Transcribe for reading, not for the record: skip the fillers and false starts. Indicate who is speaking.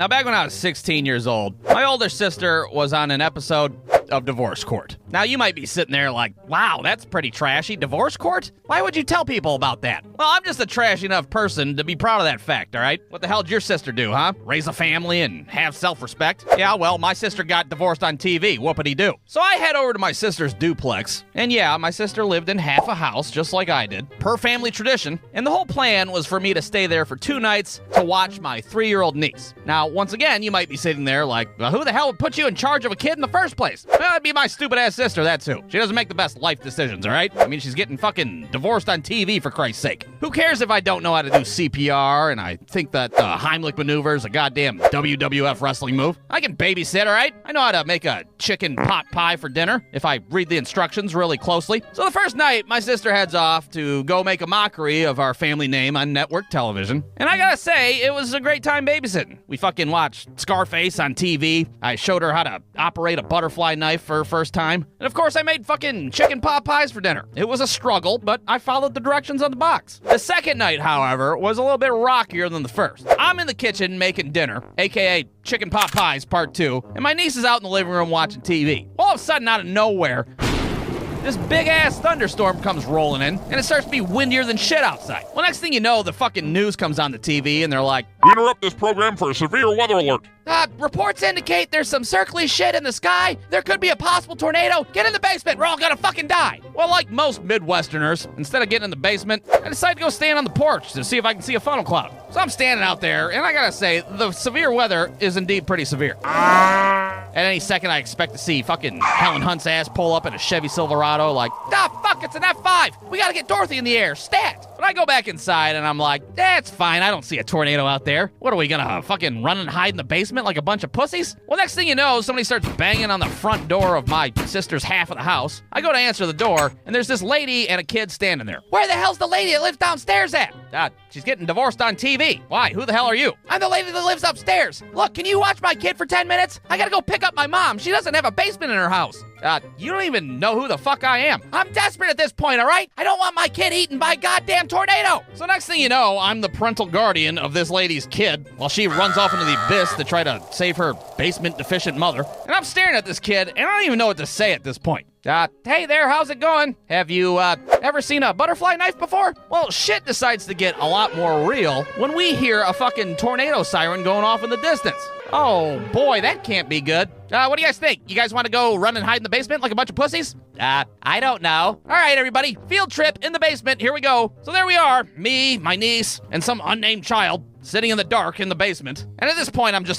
Speaker 1: Now, back when I was 16 years old, my older sister was on an episode of Divorce Court. Now, you might be sitting there like, wow, that's pretty trashy. Divorce Court? Why would you tell people about that? Well, I'm just a trashy enough person to be proud of that fact, all right? What the hell did your sister do, huh? Raise a family and have self-respect? Yeah, well, my sister got divorced on TV. Whoopity-doo. So I head over to my sister's duplex, and yeah, my sister lived in half a house, just like I did, per family tradition, and the whole plan was for me to stay there for 2 nights to watch my 3-year-old niece. Now, once again, you might be sitting there like, well, who the hell would put you in charge of a kid in the first place? Well, that'd be my stupid-ass sister, that's who. She doesn't make the best life decisions, all right? I mean, she's getting fucking divorced on TV, for Christ's sake. Who cares if I don't know how to do CPR and I think that the Heimlich maneuver is a goddamn WWF wrestling move? I can babysit, all right? I know how to make a chicken pot pie for dinner if I read the instructions really closely. So the first night, my sister heads off to go make a mockery of our family name on network television. And I gotta say, it was a great time babysitting. We fucking watched Scarface on TV. I showed her how to operate a butterfly knife for her first time. And of course, I made fucking chicken pot pies for dinner. It was a struggle, but I followed the directions on the box. The second night, however, was a little bit rockier than the first. I'm in the kitchen making dinner, aka chicken pot pies part 2, and my niece is out in the living room watching TV. All of a sudden, out of nowhere, this big-ass thunderstorm comes rolling in, and it starts to be windier than shit outside. Well, next thing you know, the fucking news comes on the TV, and they're like,
Speaker 2: We interrupt this program for a severe weather alert.
Speaker 1: Reports indicate there's some circly shit in the sky. There could be a possible tornado. Get in the basement. We're all gonna fucking die. Well, like most Midwesterners, instead of getting in the basement, I decided to go stand on the porch to see if I can see a funnel cloud. So I'm standing out there, and I gotta say, the severe weather is indeed pretty severe. At any second, I expect to see fucking Helen Hunt's ass pull up in a Chevy Silverado like, fuck, it's an F5. We gotta get Dorothy in the air, stat. But I go back inside, and I'm like, that's fine. I don't see a tornado out there. What are we gonna fucking run and hide in the basement like a bunch of pussies? Well, next thing you know, somebody starts banging on the front door of my sister's half of the house. I go to answer the door, and there's this lady and a kid standing there. Where the hell's the lady that lives downstairs at? She's getting divorced on TV. Why? Who the hell are you? I'm the lady that lives upstairs. Look, can you watch my kid for 10 minutes? I gotta go pick up my mom. She doesn't have a basement in her house. You don't even know who the fuck I am. I'm desperate at this point, all right? I don't want my kid eaten by a goddamn tornado. So next thing you know, I'm the parental guardian of this lady's kid while she runs off into the abyss to try to save her basement-deficient mother. And I'm staring at this kid, and I don't even know what to say at this point. Hey there, how's it going? Have you, ever seen a butterfly knife before? Well, shit decides to get a lot more real when we hear a fucking tornado siren going off in the distance. Oh, boy, that can't be good. What do you guys think? You guys want to go run and hide in the basement like a bunch of pussies? I don't know. All right, everybody, field trip in the basement. Here we go. So there we are, me, my niece, and some unnamed child sitting in the dark in the basement. And at this point, I'm just